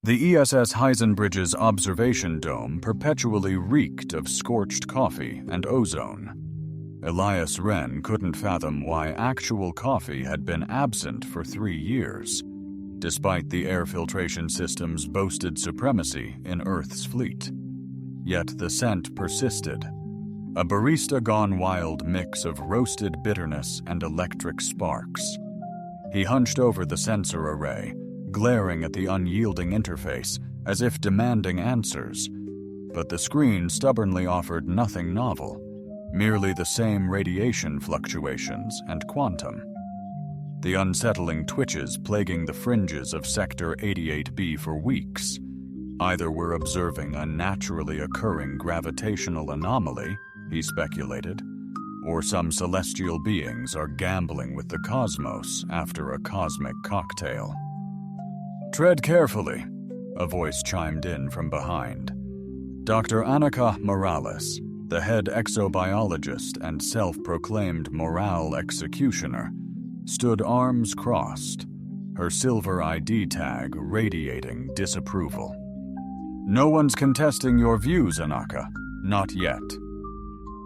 The ESS Heisenbridge's observation dome perpetually reeked of scorched coffee and ozone. Elias Wren couldn't fathom why actual coffee had been absent for 3 years, despite the air filtration system's boasted supremacy in Earth's fleet. Yet the scent persisted, a barista gone wild mix of roasted bitterness and electric sparks. He hunched over the sensor array, glaring at the unyielding interface as if demanding answers, but the screen stubbornly offered nothing novel, merely the same radiation fluctuations and quantum. The unsettling twitches plaguing the fringes of Sector 88B for weeks either were observing a naturally occurring gravitational anomaly, he speculated, or some celestial beings are gambling with the cosmos after a cosmic cocktail. "Tread carefully," a voice chimed in from behind. Dr. Annika Morales, the head exobiologist and self-proclaimed morale executioner, stood arms crossed, her silver ID tag radiating disapproval. "No one's contesting your views, Anaka. Not yet."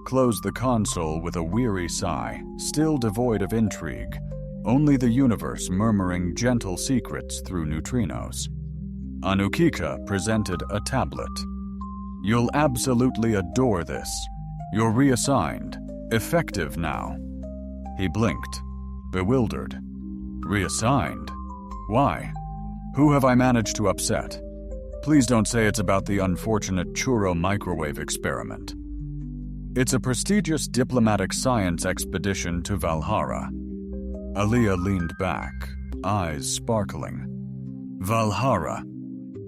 Closed the console with a weary sigh, still devoid of intrigue, only the universe murmuring gentle secrets through neutrinos. Anukika presented a tablet. "You'll absolutely adore this. You're reassigned. Effective now." He blinked, bewildered. "Reassigned? Why? Who have I managed to upset? Please don't say it's about the unfortunate churro microwave experiment." "It's a prestigious diplomatic science expedition to Valhalla." Aliyah leaned back, eyes sparkling. "Valhalla?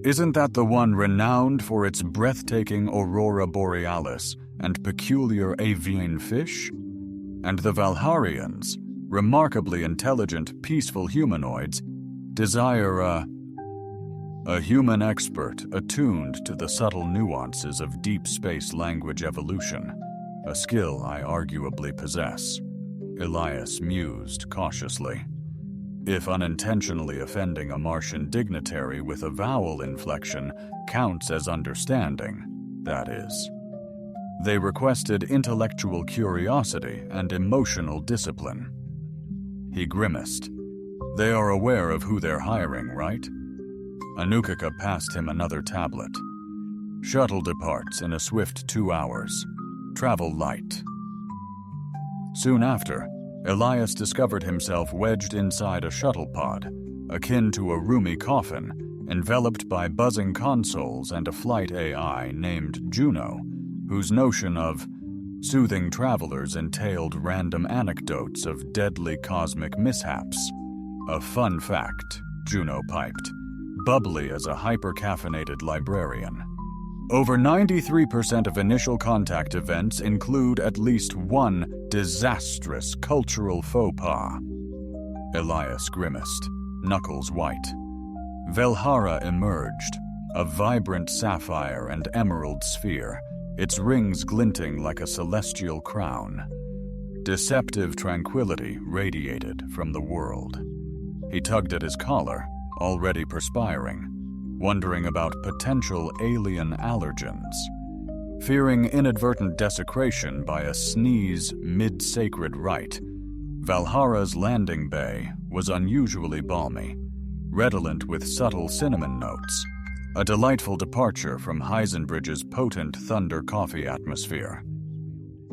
Isn't that the one renowned for its breathtaking aurora borealis and peculiar avian fish? And the Valharians, remarkably intelligent, peaceful humanoids, desire a human expert attuned to the subtle nuances of deep space language evolution, a skill I arguably possess," Elias mused cautiously. "If unintentionally offending a Martian dignitary with a vowel inflection counts as understanding, that is. They requested intellectual curiosity and emotional discipline." He grimaced. "They are aware of who they're hiring, right?" Anukika passed him another tablet. "Shuttle departs in a swift 2 hours. Travel light." Soon after, Elias discovered himself wedged inside a shuttle pod, akin to a roomy coffin, enveloped by buzzing consoles and a flight AI named Juno, whose notion of soothing travelers entailed random anecdotes of deadly cosmic mishaps. "A fun fact," Juno piped, bubbly as a hyper-caffeinated librarian. "Over 93% of initial contact events include at least one disastrous cultural faux pas." Elias grimaced, knuckles white. Velhara emerged, a vibrant sapphire and emerald sphere, its rings glinting like a celestial crown. Deceptive tranquility radiated from the world. He tugged at his collar, already perspiring, wondering about potential alien allergens. Fearing inadvertent desecration by a sneeze mid-sacred rite, Valhara's landing bay was unusually balmy, redolent with subtle cinnamon notes, a delightful departure from Heisenbridge's potent thunder coffee atmosphere.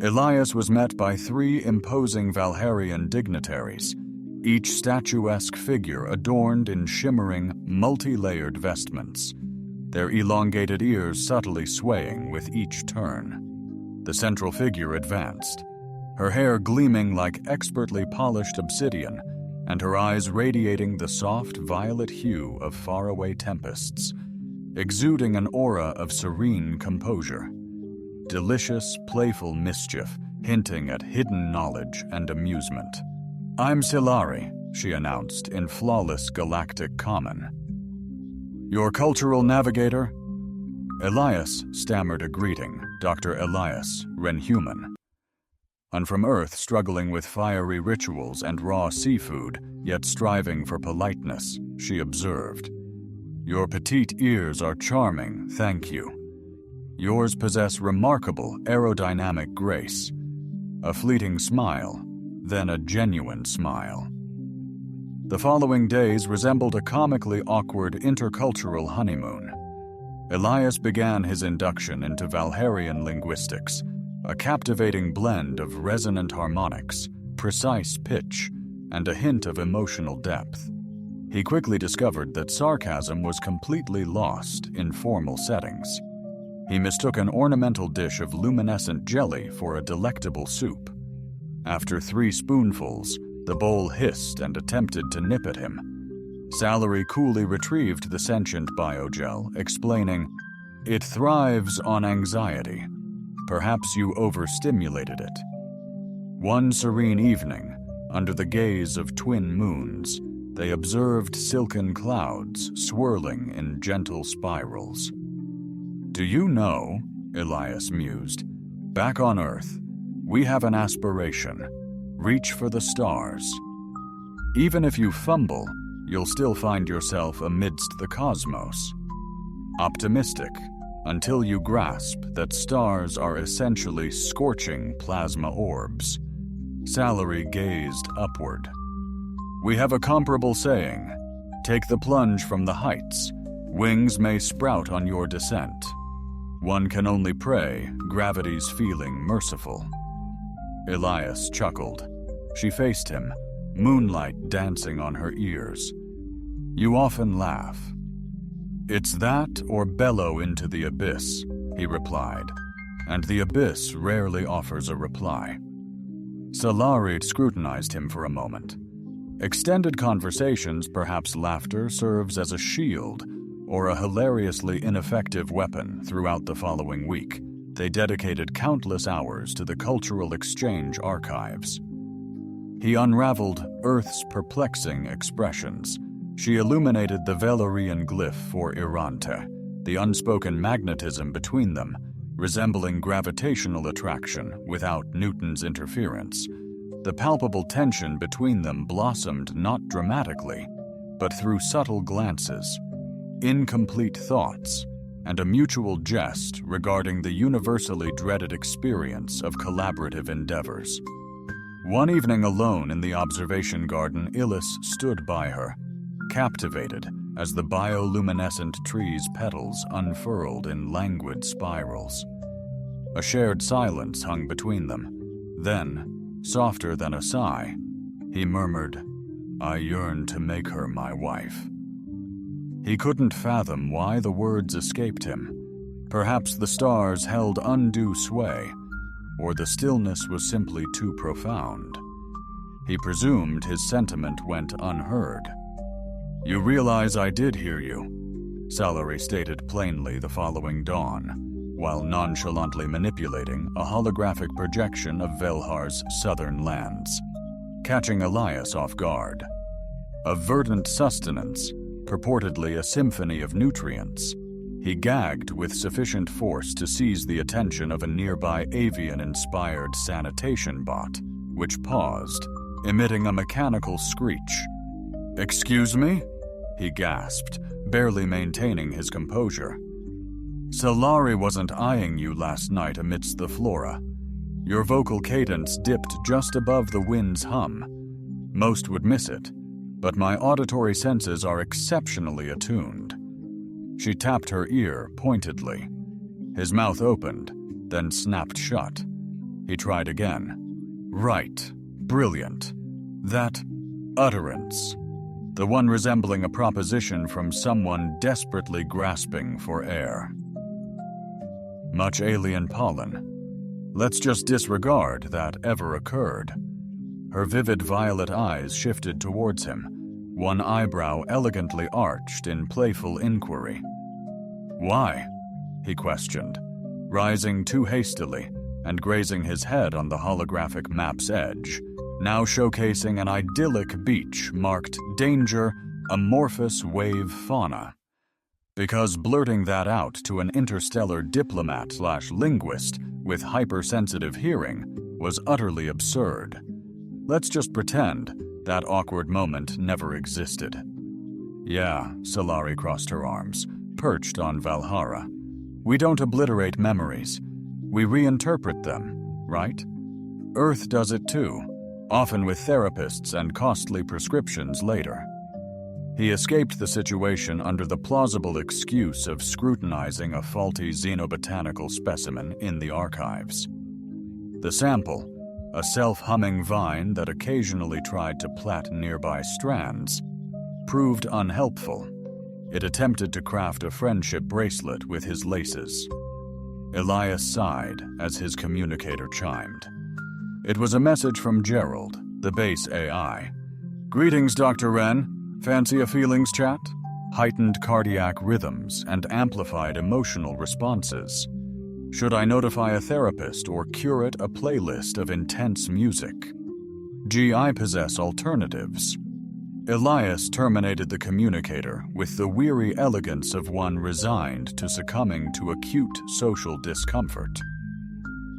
Elias was met by 3 imposing Valharian dignitaries, each statuesque figure adorned in shimmering, multi-layered vestments, their elongated ears subtly swaying with each turn. The central figure advanced, her hair gleaming like expertly polished obsidian, and her eyes radiating the soft violet hue of faraway tempests, exuding an aura of serene composure. Delicious, playful mischief, hinting at hidden knowledge and amusement. "I'm Silari," she announced in flawless galactic common. "Your cultural navigator?" Elias stammered a greeting, Dr. Elias, Renhuman. And from Earth, struggling with fiery rituals and raw seafood, yet striving for politeness, she observed. Your petite ears are charming, thank you. Yours possess remarkable aerodynamic grace. A fleeting smile, then a genuine smile. The following days resembled a comically awkward intercultural honeymoon. Elias began his induction into Valharian linguistics, a captivating blend of resonant harmonics, precise pitch, and a hint of emotional depth. He quickly discovered that sarcasm was completely lost in formal settings. He mistook an ornamental dish of luminescent jelly for a delectable soup. After 3 spoonfuls, the bowl hissed and attempted to nip at him. Salary coolly retrieved the sentient biogel, explaining, "It thrives on anxiety. Perhaps you overstimulated it." One serene evening, under the gaze of twin moons, they observed silken clouds swirling in gentle spirals. "Do you know," Elias mused, "back on Earth, we have an aspiration. Reach for the stars. Even if you fumble, you'll still find yourself amidst the cosmos. Optimistic, until you grasp that stars are essentially scorching plasma orbs." Salary gazed upward. "We have a comparable saying, take the plunge from the heights. Wings may sprout on your descent. One can only pray gravity's feeling merciful." Elias chuckled. She faced him, moonlight dancing on her ears. "You often laugh." "It's that or bellow into the abyss," he replied, and the abyss rarely offers a reply. Salari scrutinized him for a moment. Extended conversations, perhaps laughter, serves as a shield or a hilariously ineffective weapon. Throughout the following week, they dedicated countless hours to the cultural exchange archives. He unraveled Earth's perplexing expressions. She illuminated the Velorian glyph for Irante, the unspoken magnetism between them, resembling gravitational attraction without Newton's interference. The palpable tension between them blossomed not dramatically, but through subtle glances, incomplete thoughts, and a mutual jest regarding the universally dreaded experience of collaborative endeavors. One evening alone in the observation garden, Illis stood by her, captivated as the bioluminescent tree's petals unfurled in languid spirals. A shared silence hung between them. Then, softer than a sigh, he murmured, "I yearn to make her my wife." He couldn't fathom why the words escaped him. Perhaps the stars held undue sway, or the stillness was simply too profound. He presumed his sentiment went unheard. "You realize I did hear you," Salary stated plainly the following dawn, while nonchalantly manipulating a holographic projection of Velhar's southern lands, catching Elias off guard. A verdant sustenance, purportedly a symphony of nutrients. He gagged with sufficient force to seize the attention of a nearby avian-inspired sanitation bot, which paused, emitting a mechanical screech. "Excuse me?" he gasped, barely maintaining his composure. "Salari wasn't eyeing you last night amidst the flora. Your vocal cadence dipped just above the wind's hum. Most would miss it, but my auditory senses are exceptionally attuned." She tapped her ear pointedly. His mouth opened, then snapped shut. He tried again. "Right. Brilliant. That utterance. The one resembling a proposition from someone desperately grasping for air. Much alien pollen. Let's just disregard that ever occurred." Her vivid violet eyes shifted towards him, one eyebrow elegantly arched in playful inquiry. "Why?" he questioned, rising too hastily and grazing his head on the holographic map's edge, now showcasing an idyllic beach marked Danger, Amorphous Wave Fauna. Because blurting that out to an interstellar diplomat/linguist with hypersensitive hearing was utterly absurd. Let's just pretend that awkward moment never existed. Yeah, Solari crossed her arms, perched on Valhara. We don't obliterate memories. We reinterpret them, right? Earth does it too, often with therapists and costly prescriptions later. He escaped the situation under the plausible excuse of scrutinizing a faulty xenobotanical specimen in the archives. The sample, a self-humming vine that occasionally tried to plait nearby strands, proved unhelpful. It attempted to craft a friendship bracelet with his laces. Elias sighed as his communicator chimed. It was a message from Gerald, the base AI. "Greetings, Dr. Wren. Fancy a feelings chat?" Heightened cardiac rhythms and amplified emotional responses. Should I notify a therapist or curate a playlist of intense music? I possess alternatives. Elias terminated the communicator with the weary elegance of one resigned to succumbing to acute social discomfort.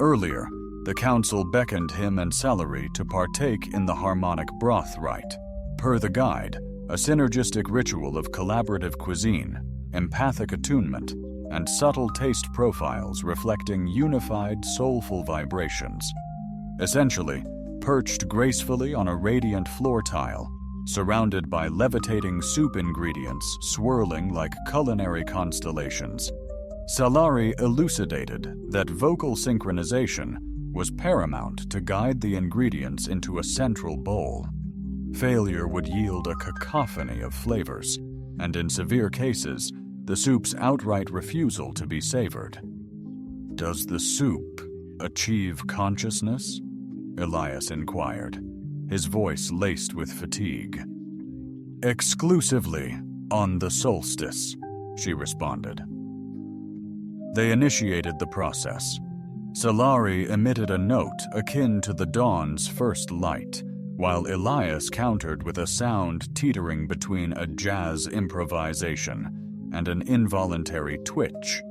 Earlier, the council beckoned him and Celery to partake in the harmonic broth rite. Per the guide, a synergistic ritual of collaborative cuisine, empathic attunement, and subtle taste profiles reflecting unified soulful vibrations. Essentially, perched gracefully on a radiant floor tile, surrounded by levitating soup ingredients swirling like culinary constellations, Salari elucidated that vocal synchronization was paramount to guide the ingredients into a central bowl. Failure would yield a cacophony of flavors, and in severe cases, the soup's outright refusal to be savored. "Does the soup achieve consciousness?" Elias inquired, his voice laced with fatigue. "Exclusively on the solstice," she responded. They initiated the process. Salari emitted a note akin to the dawn's first light, while Elias countered with a sound teetering between a jazz improvisation and an involuntary twitch.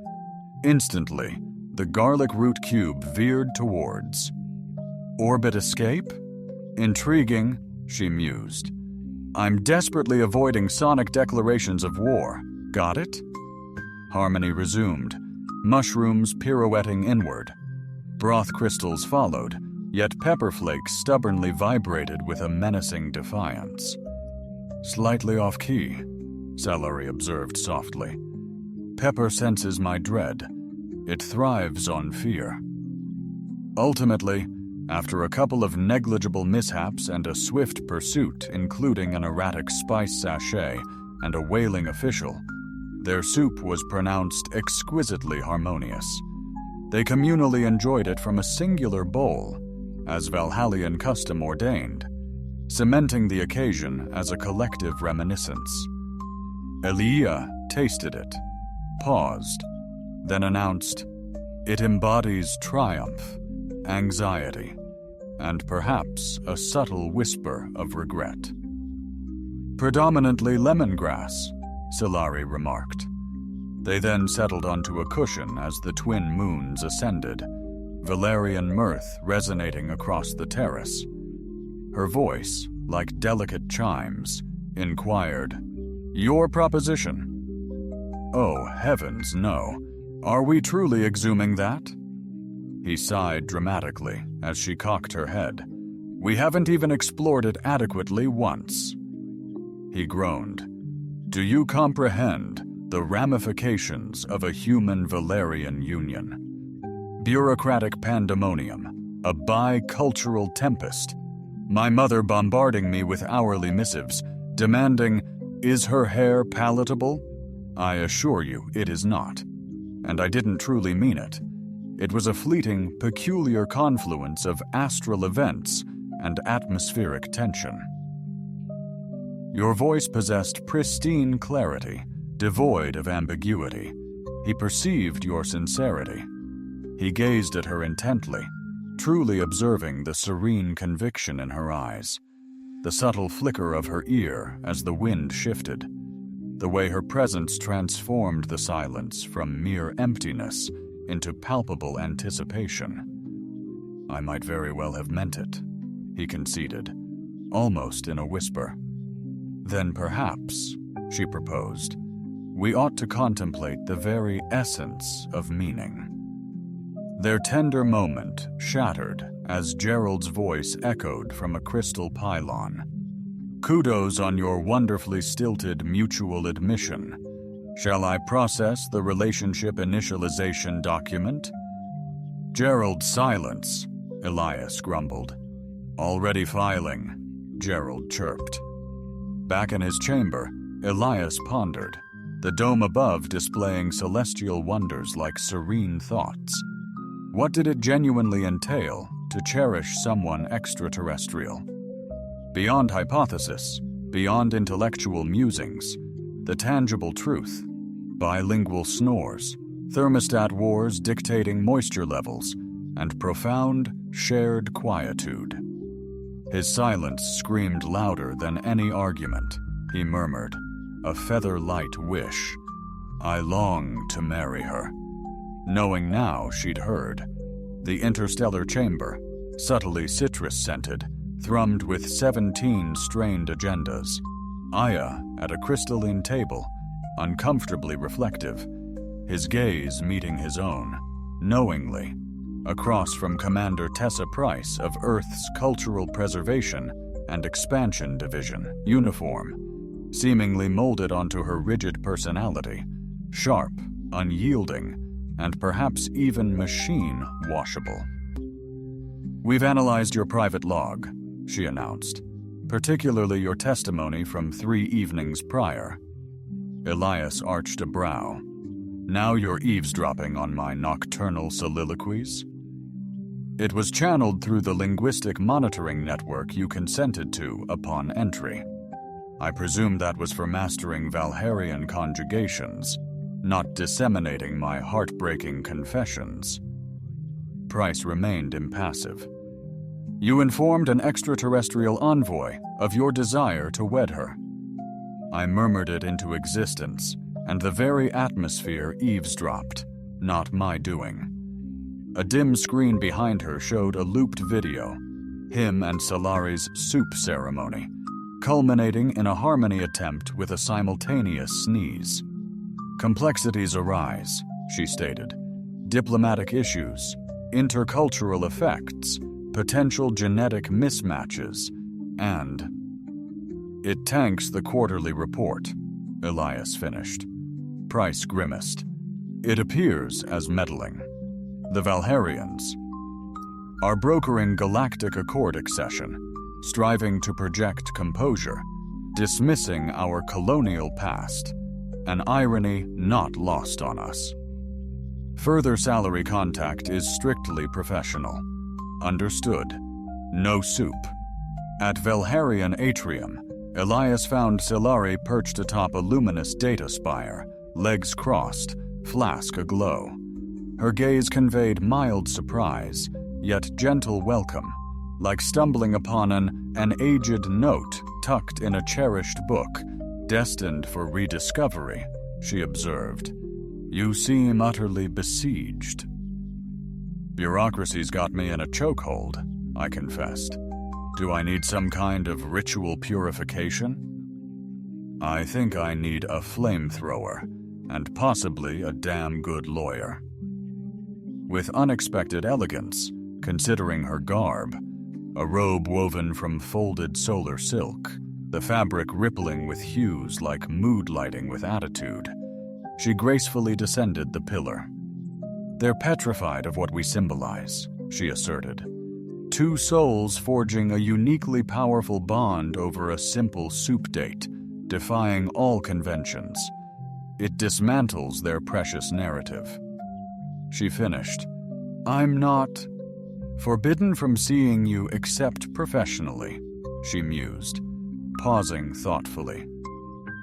Instantly, the garlic root cube veered towards. "Orbit escape? Intriguing," she mused. "I'm desperately avoiding sonic declarations of war. Got it?" Harmony resumed, mushrooms pirouetting inward. Broth crystals followed, yet pepper flakes stubbornly vibrated with a menacing defiance. "Slightly off-key," Salary observed softly. "Pepper senses my dread. It thrives on fear." Ultimately, after a couple of negligible mishaps and a swift pursuit including an erratic spice sachet and a wailing official, their soup was pronounced exquisitely harmonious. They communally enjoyed it from a singular bowl, as Valhallian custom ordained, cementing the occasion as a collective reminiscence. Elia tasted it, paused, then announced, "It embodies triumph, anxiety, and perhaps a subtle whisper of regret." "Predominantly lemongrass," Salari remarked. They then settled onto a cushion as the twin moons ascended, Valerian mirth resonating across the terrace. Her voice, like delicate chimes, inquired, "Your proposition?" "Oh, heavens, no. Are we truly exhuming that?" He sighed dramatically as she cocked her head. "We haven't even explored it adequately once." He groaned. "Do you comprehend the ramifications of a human-Valerian union? Bureaucratic pandemonium, a bicultural tempest, my mother bombarding me with hourly missives, demanding, 'Is her hair palatable?' I assure you it is not. And I didn't truly mean it. It was a fleeting, peculiar confluence of astral events and atmospheric tension." Your voice possessed pristine clarity, devoid of ambiguity. He perceived your sincerity. He gazed at her intently, truly observing the serene conviction in her eyes, the subtle flicker of her ear as the wind shifted, the way her presence transformed the silence from mere emptiness into palpable anticipation. "I might very well have meant it," he conceded, almost in a whisper. "Then perhaps she proposed. We ought to contemplate the very essence of meaning. Their tender moment shattered as Gerald's voice echoed from a crystal pylon. Kudos on your wonderfully stilted mutual admission. Shall I process the relationship initialization document? Gerald, silence, Elias grumbled. Already filing, Gerald chirped. Back in his chamber, Elias pondered, the dome above displaying celestial wonders like serene thoughts. What did it genuinely entail to cherish someone extraterrestrial? Beyond hypothesis, beyond intellectual musings, the tangible truth, bilingual snores, thermostat wars dictating moisture levels, and profound, shared quietude. His silence screamed louder than any argument. He murmured, a feather-light wish. I long to marry her. Knowing now she'd heard. The interstellar chamber, subtly citrus-scented, thrummed with 17 strained agendas. Aya at a crystalline table, uncomfortably reflective, his gaze meeting his own, knowingly, across from Commander Tessa Price of Earth's Cultural Preservation and Expansion Division, uniform, seemingly molded onto her rigid personality, sharp, unyielding, and perhaps even machine-washable. We've analyzed your private log, she announced, particularly your testimony from 3 evenings prior. Elias arched a brow. Now you're eavesdropping on my nocturnal soliloquies? It was channeled through the linguistic monitoring network you consented to upon entry. I presume that was for mastering Valharian conjugations, not disseminating my heartbreaking confessions. Price remained impassive. You informed an extraterrestrial envoy of your desire to wed her. I murmured it into existence, and the very atmosphere eavesdropped, not my doing. A dim screen behind her showed a looped video, him and Solari's soup ceremony, culminating in a harmony attempt with a simultaneous sneeze. Complexities arise, she stated. Diplomatic issues, intercultural effects, potential genetic mismatches, and... It tanks the quarterly report, Elias finished. Price grimaced. It appears as meddling. The Valharians are brokering galactic accord accession, striving to project composure, dismissing our colonial past, an irony not lost on us. Further salary contact is strictly professional. Understood. No soup. At Valharian Atrium, Elias found Solari perched atop a luminous data spire, legs crossed, flask aglow. Her gaze conveyed mild surprise, yet gentle welcome, like stumbling upon an aged note tucked in a cherished book, destined for rediscovery, she observed. You seem utterly besieged. Bureaucracy's got me in a chokehold, I confessed. Do I need some kind of ritual purification? I think I need a flamethrower, and possibly a damn good lawyer. With unexpected elegance, considering her garb, a robe woven from folded solar silk, the fabric rippling with hues like mood lighting with attitude, she gracefully descended the pillar. They're petrified of what we symbolize, she asserted. 2 souls forging a uniquely powerful bond over a simple soup date, defying all conventions. It dismantles their precious narrative. She finished. I'm not forbidden from seeing you except professionally, she mused, pausing thoughtfully.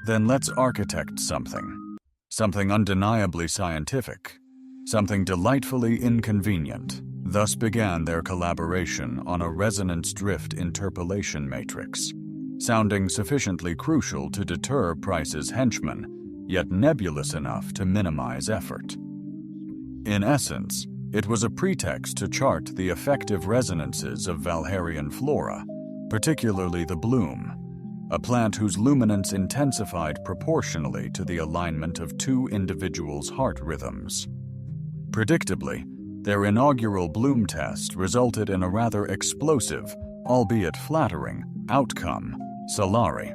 Then let's architect something. Something undeniably scientific. Something delightfully inconvenient. Thus began their collaboration on a resonance drift interpolation matrix, sounding sufficiently crucial to deter Price's henchmen, yet nebulous enough to minimize effort. In essence, it was a pretext to chart the effective resonances of Valharian flora, particularly the bloom, a plant whose luminance intensified proportionally to the alignment of two individuals' heart rhythms. Predictably, their inaugural bloom test resulted in a rather explosive, albeit flattering, outcome, Solari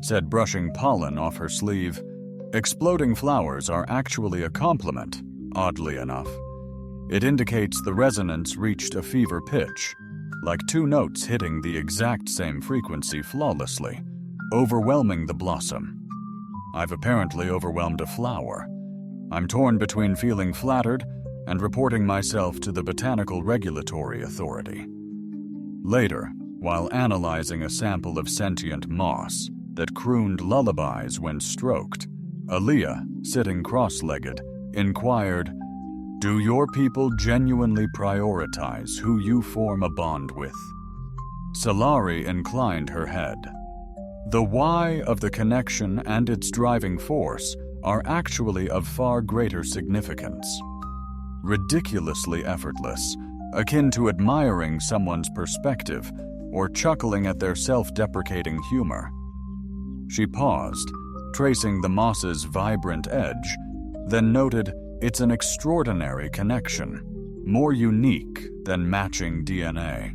said, brushing pollen off her sleeve. Exploding flowers are actually a compliment, oddly enough. It indicates the resonance reached a fever pitch, like two notes hitting the exact same frequency flawlessly, overwhelming the blossom. I've apparently overwhelmed a flower. I'm torn between feeling flattered and reporting myself to the Botanical Regulatory Authority. Later, while analyzing a sample of sentient moss that crooned lullabies when stroked, Aaliyah, sitting cross-legged, inquired, "Do your people genuinely prioritize who you form a bond with?" Solari inclined her head. The why of the connection and its driving force are actually of far greater significance. Ridiculously effortless, akin to admiring someone's perspective or chuckling at their self-deprecating humor. She paused, tracing the moss's vibrant edge, then noted it's an extraordinary connection, more unique than matching DNA.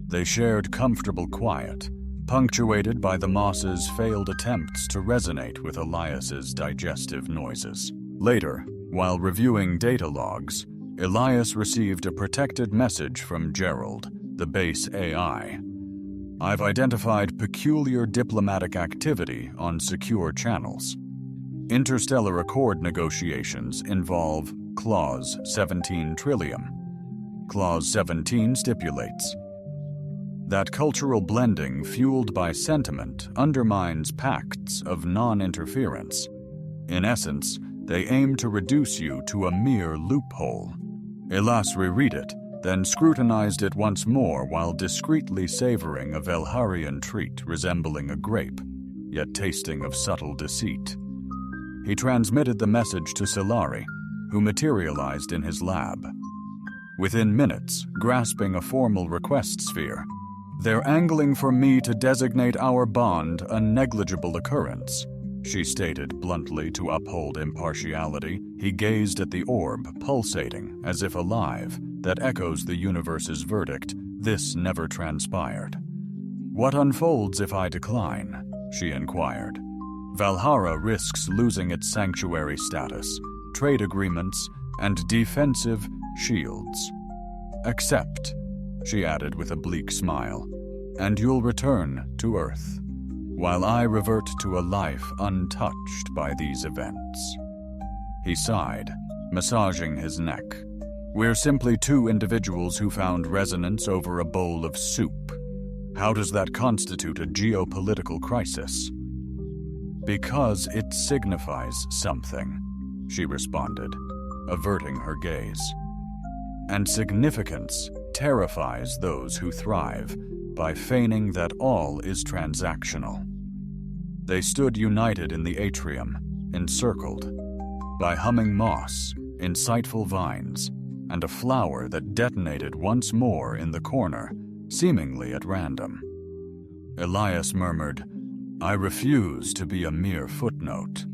They shared comfortable quiet, punctuated by the moss's failed attempts to resonate with Elias's digestive noises. Later, while reviewing data logs, Elias received a protected message from Gerald, the base AI. "I've identified peculiar diplomatic activity on secure channels. Interstellar Accord negotiations involve Clause 17 Trillium. Clause 17 stipulates that cultural blending fueled by sentiment undermines pacts of non-interference. In essence, they aim to reduce you to a mere loophole." Elias reread it, then scrutinized it once more while discreetly savoring a Velharian treat resembling a grape, yet tasting of subtle deceit. He transmitted the message to Solari, who materialized in his lab. Within minutes, grasping a formal request sphere, "They're angling for me to designate our bond a negligible occurrence," she stated bluntly to uphold impartiality. He gazed at the orb, pulsating, as if alive, that echoes the universe's verdict, "This never transpired." "What unfolds if I decline?" she inquired. "Valhalla risks losing its sanctuary status, trade agreements, and defensive shields. Accept," she added with a bleak smile, "and you'll return to Earth, while I revert to a life untouched by these events." He sighed, massaging his neck. "We're simply two individuals who found resonance over a bowl of soup. How does that constitute a geopolitical crisis?" "Because it signifies something," she responded, averting her gaze. "And significance terrifies those who thrive by feigning that all is transactional." They stood united in the atrium, encircled by humming moss, insightful vines, and a flower that detonated once more in the corner, seemingly at random. Elias murmured, "I refuse to be a mere footnote."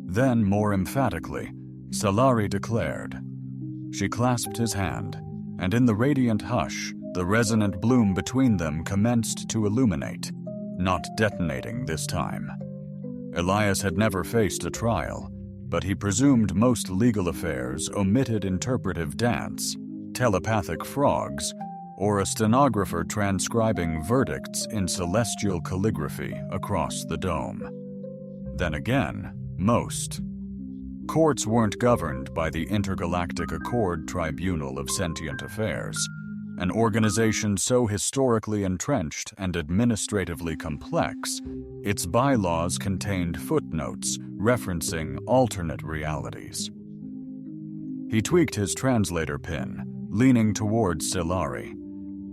Then, more emphatically, Solari declared. She clasped his hand, and in the radiant hush, the resonant bloom between them commenced to illuminate, not detonating this time. Elias had never faced a trial, but he presumed most legal affairs omitted interpretive dance, telepathic frogs, or a stenographer transcribing verdicts in celestial calligraphy across the dome. Then again, most. Courts weren't governed by the Intergalactic Accord Tribunal of Sentient Affairs, an organization so historically entrenched and administratively complex, its bylaws contained footnotes referencing alternate realities. He tweaked his translator pin, leaning towards Solari.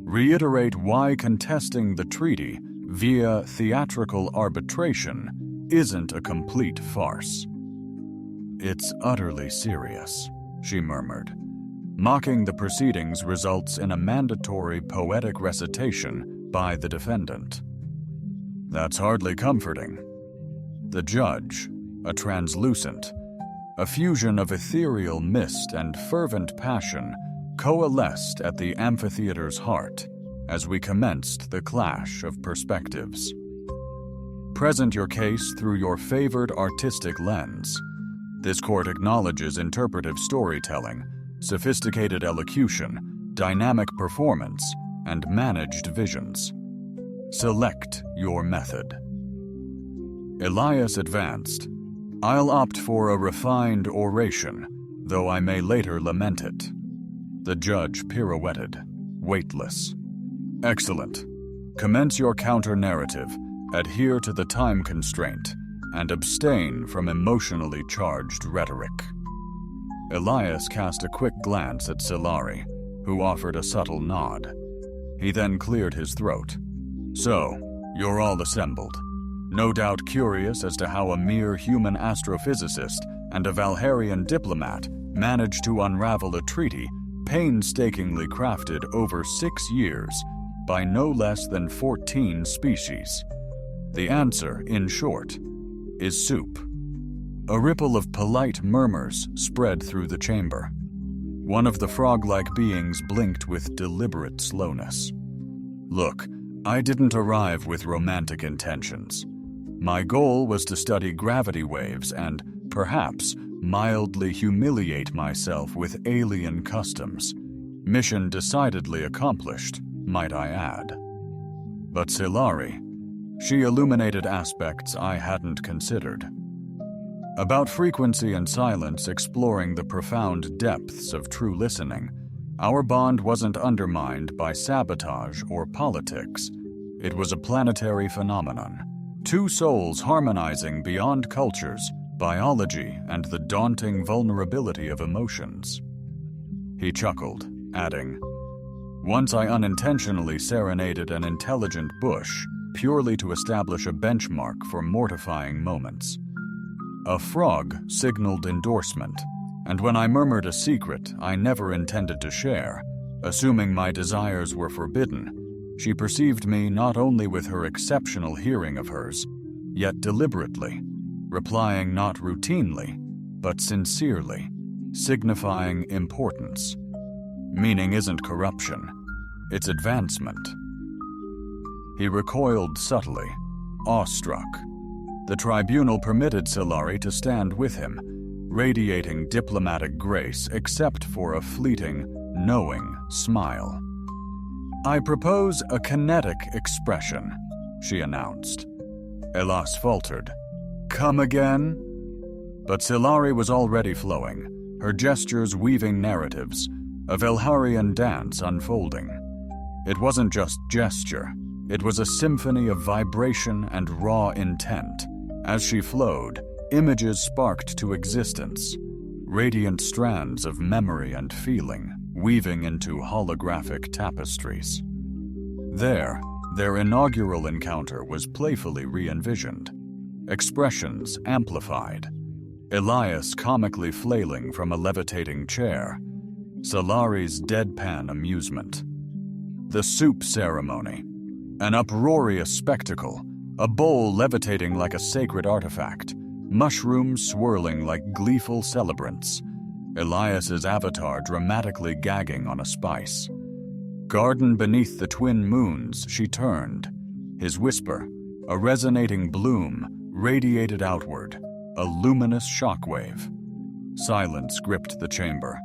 "Reiterate why contesting the treaty via theatrical arbitration isn't a complete farce." "It's utterly serious," she murmured. "Mocking the proceedings results in a mandatory poetic recitation by the defendant." That's hardly comforting. The judge, a translucent, a fusion of ethereal mist and fervent passion, coalesced at the amphitheater's heart as we commenced the clash of perspectives. Present your case through your favored artistic lens. This court acknowledges interpretive storytelling, sophisticated elocution, dynamic performance, and managed visions. Select your method. Elias advanced. I'll opt for a refined oration, though I may later lament it. The judge pirouetted, weightless. Excellent. Commence your counter-narrative, adhere to the time constraint, and abstain from emotionally charged rhetoric. Elias cast a quick glance at Silari, who offered a subtle nod. He then cleared his throat. So, you're all assembled. No doubt curious as to how a mere human astrophysicist and a Valharian diplomat managed to unravel a treaty painstakingly crafted over 6 years by no less than 14 species. The answer, in short, is soup. A ripple of polite murmurs spread through the chamber. One of the frog-like beings blinked with deliberate slowness. Look, I didn't arrive with romantic intentions. My goal was to study gravity waves and, perhaps, mildly humiliate myself with alien customs. Mission decidedly accomplished, might I add. But Silari, she illuminated aspects I hadn't considered. About frequency and silence exploring the profound depths of true listening, our bond wasn't undermined by sabotage or politics. It was a planetary phenomenon. Two souls harmonizing beyond cultures, biology, and the daunting vulnerability of emotions. He chuckled, adding, Once I unintentionally serenaded an intelligent bush purely to establish a benchmark for mortifying moments. A frog signaled endorsement, and when I murmured a secret I never intended to share, assuming my desires were forbidden, she perceived me not only with her exceptional hearing of hers, yet deliberately, replying not routinely, but sincerely, signifying importance. Meaning isn't corruption, it's advancement. He recoiled subtly, awestruck. The tribunal permitted Silari to stand with him, radiating diplomatic grace except for a fleeting, knowing smile. I propose a kinetic expression, she announced. Elas faltered. Come again? But Silari was already flowing, her gestures weaving narratives, a Valharian dance unfolding. It wasn't just gesture, it was a symphony of vibration and raw intent. As she flowed, images sparked to existence, radiant strands of memory and feeling, weaving into holographic tapestries. There, their inaugural encounter was playfully re-envisioned, expressions amplified, Elias comically flailing from a levitating chair, Silari's deadpan amusement. The soup ceremony, an uproarious spectacle, a bowl levitating like a sacred artifact, mushrooms swirling like gleeful celebrants, Elias's avatar dramatically gagging on a spice. Garden beneath the twin moons, she turned. His whisper, a resonating bloom, radiated outward, a luminous shockwave. Silence gripped the chamber.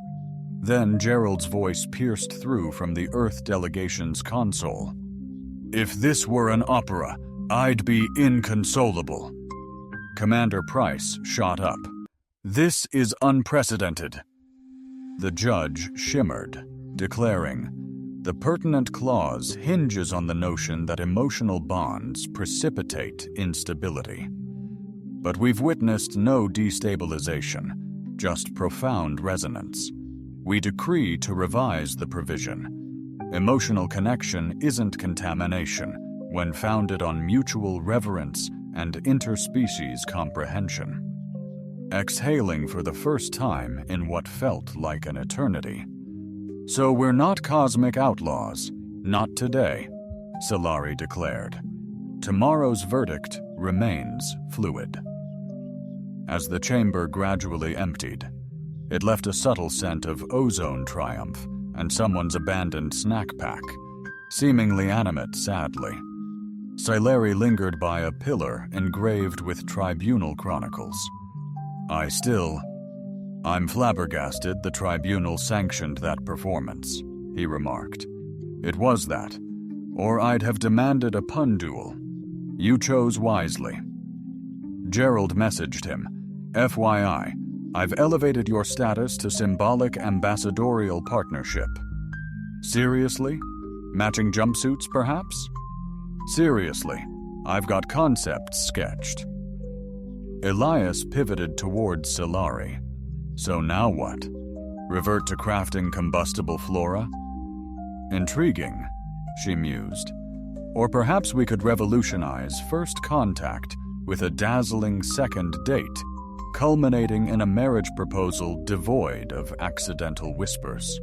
Then Gerald's voice pierced through from the Earth delegation's console. If this were an opera, I'd be inconsolable. Commander Price shot up. This is unprecedented. The judge shimmered, declaring, the pertinent clause hinges on the notion that emotional bonds precipitate instability. But we've witnessed no destabilization, just profound resonance. We decree to revise the provision. Emotional connection isn't contamination when founded on mutual reverence and interspecies comprehension. Exhaling for the first time in what felt like an eternity. So we're not cosmic outlaws, not today, Silari declared. tomorrow's verdict remains fluid. As the chamber gradually emptied, it left a subtle scent of ozone triumph and someone's abandoned snack pack, seemingly animate sadly. Scileri lingered by a pillar engraved with tribunal chronicles. I'm flabbergasted the tribunal sanctioned that performance, he remarked. It was that, or I'd have demanded a pun duel. You chose wisely. Gerald messaged him, FYI, I've elevated your status to symbolic ambassadorial partnership. Seriously? Matching jumpsuits, perhaps? Seriously, I've got concepts sketched. Elias pivoted towards Scileri. So now what? Revert to crafting combustible flora? Intriguing, she mused. Or perhaps we could revolutionize first contact with a dazzling second date, culminating in a marriage proposal devoid of accidental whispers.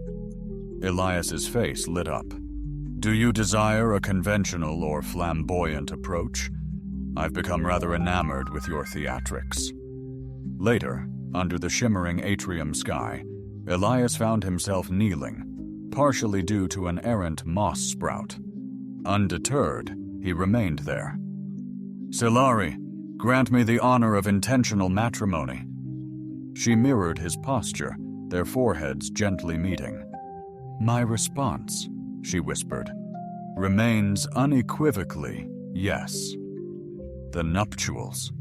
Elias's face lit up. Do you desire a conventional or flamboyant approach? I've become rather enamored with your theatrics. Later, under the shimmering atrium sky, Elias found himself kneeling, partially due to an errant moss sprout. Undeterred, he remained there. Scileri, grant me the honor of intentional matrimony. She mirrored his posture, their foreheads gently meeting. My response, she whispered, remains unequivocally yes. The nuptials.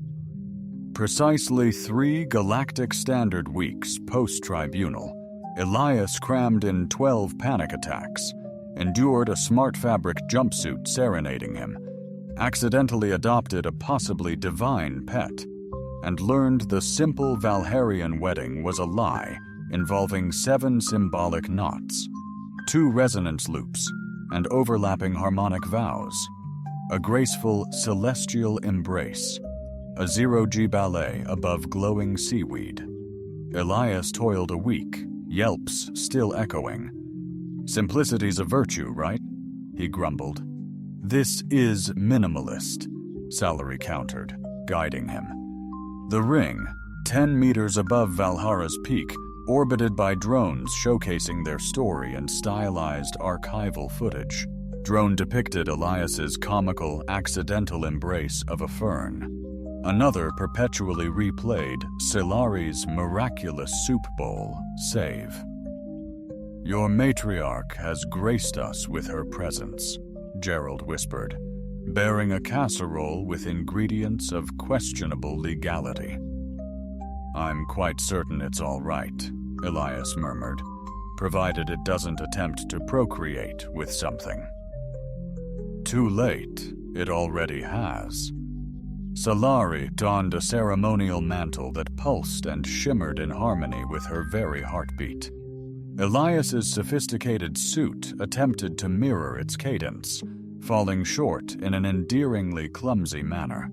Precisely 3 galactic standard weeks post-tribunal, Elias crammed in 12 panic attacks, endured a smart fabric jumpsuit serenading him, accidentally adopted a possibly divine pet, and learned the simple Valharian wedding was a lie involving 7 symbolic knots, 2 resonance loops, and overlapping harmonic vows, a graceful celestial embrace, a zero-G ballet above glowing seaweed. Elias toiled a week, yelps still echoing. Simplicity's a virtue, right? He grumbled. This is minimalist, Scileri countered, guiding him. The ring, 10 meters above Valhara's peak, orbited by drones showcasing their story and stylized archival footage. Drone depicted Elias's comical, accidental embrace of a fern. Another perpetually replayed Scilerri's miraculous soup bowl save. Your matriarch has graced us with her presence, Gerald whispered, bearing a casserole with ingredients of questionable legality. I'm quite certain it's all right, Elias murmured, provided it doesn't attempt to procreate with something. Too late, it already has. Scileri donned a ceremonial mantle that pulsed and shimmered in harmony with her very heartbeat. Elias's sophisticated suit attempted to mirror its cadence, falling short in an endearingly clumsy manner.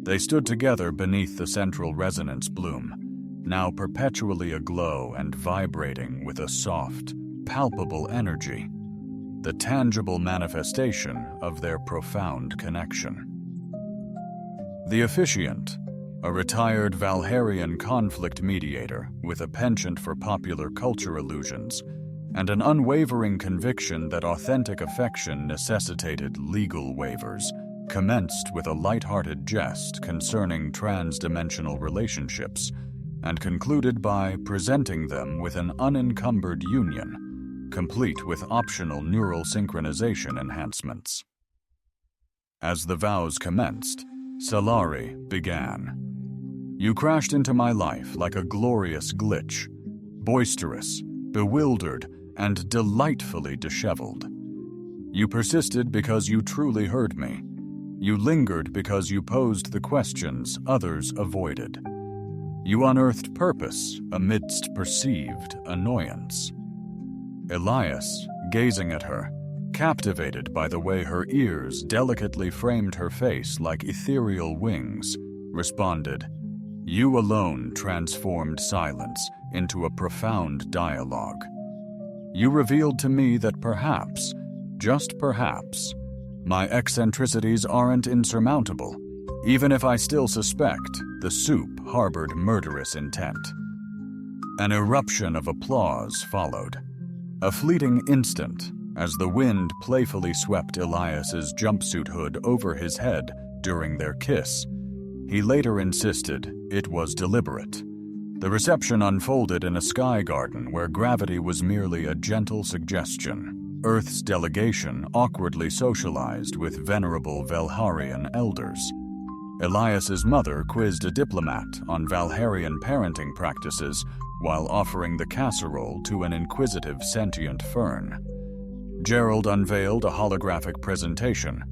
They stood together beneath the central resonance bloom, now perpetually aglow and vibrating with a soft, palpable energy, the tangible manifestation of their profound connection. The officiant, a retired Valharian conflict mediator with a penchant for popular culture illusions, and an unwavering conviction that authentic affection necessitated legal waivers, commenced with a light-hearted jest concerning trans-dimensional relationships, and concluded by presenting them with an unencumbered union, complete with optional neural synchronization enhancements. As the vows commenced, Scileri began. You crashed into my life like a glorious glitch, boisterous, bewildered, and delightfully disheveled. You persisted because you truly heard me. You lingered because you posed the questions others avoided. You unearthed purpose amidst perceived annoyance. Elias, gazing at her, captivated by the way her ears delicately framed her face like ethereal wings, responded, You alone transformed silence into a profound dialogue. You revealed to me that perhaps, just perhaps, My eccentricities aren't insurmountable, even if I still suspect the soup harbored murderous intent. An eruption of applause followed. A fleeting instant, as the wind playfully swept Elias's jumpsuit hood over his head during their kiss. He later insisted it was deliberate. The reception unfolded in a sky garden where gravity was merely a gentle suggestion. Earth's delegation awkwardly socialized with venerable Valharian elders. Elias's mother quizzed a diplomat on Valharian parenting practices while offering the casserole to an inquisitive sentient fern. Gerald unveiled a holographic presentation,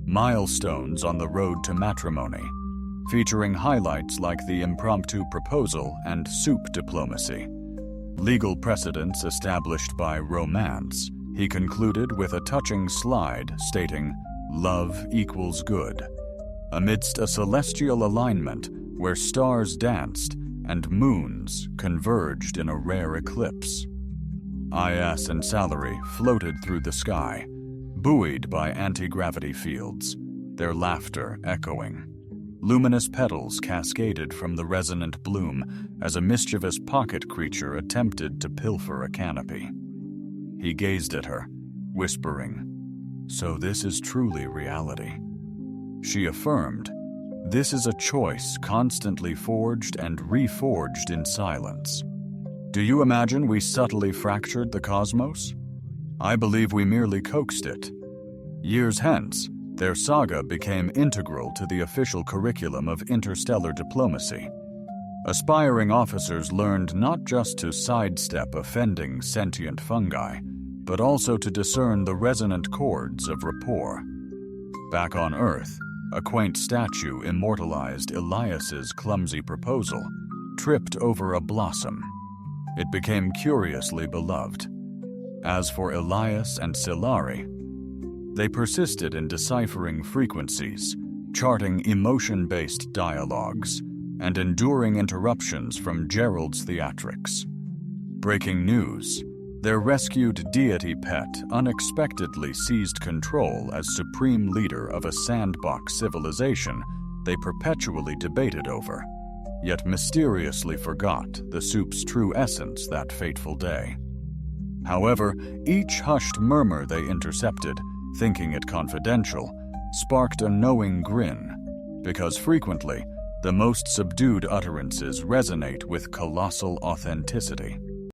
Milestones on the Road to Matrimony, featuring highlights like the impromptu proposal and soup diplomacy. Legal precedents established by romance, he concluded with a touching slide stating, "Love equals good," amidst a celestial alignment where stars danced and moons converged in a rare eclipse. IS and Salary floated through the sky, buoyed by anti-gravity fields, their laughter echoing. Luminous petals cascaded from the resonant bloom as a mischievous pocket creature attempted to pilfer a canopy. He gazed at her, whispering, "So this is truly reality." She affirmed, "This is a choice constantly forged and reforged in silence. Do you imagine we subtly fractured the cosmos? I believe we merely coaxed it." Years hence, their saga became integral to the official curriculum of interstellar diplomacy. Aspiring officers learned not just to sidestep offending sentient fungi, but also to discern the resonant chords of rapport. Back on Earth, a quaint statue immortalized Elias's clumsy proposal, tripped over a blossom. It became curiously beloved. As for Elias and Silari, they persisted in deciphering frequencies, charting emotion-based dialogues, and enduring interruptions from Gerald's theatrics. Breaking news: their rescued deity pet unexpectedly seized control as supreme leader of a sandbox civilization they perpetually debated over, yet mysteriously forgot the soup's true essence that fateful day. However, each hushed murmur they intercepted, thinking it confidential, sparked a knowing grin, because frequently, the most subdued utterances resonate with colossal authenticity.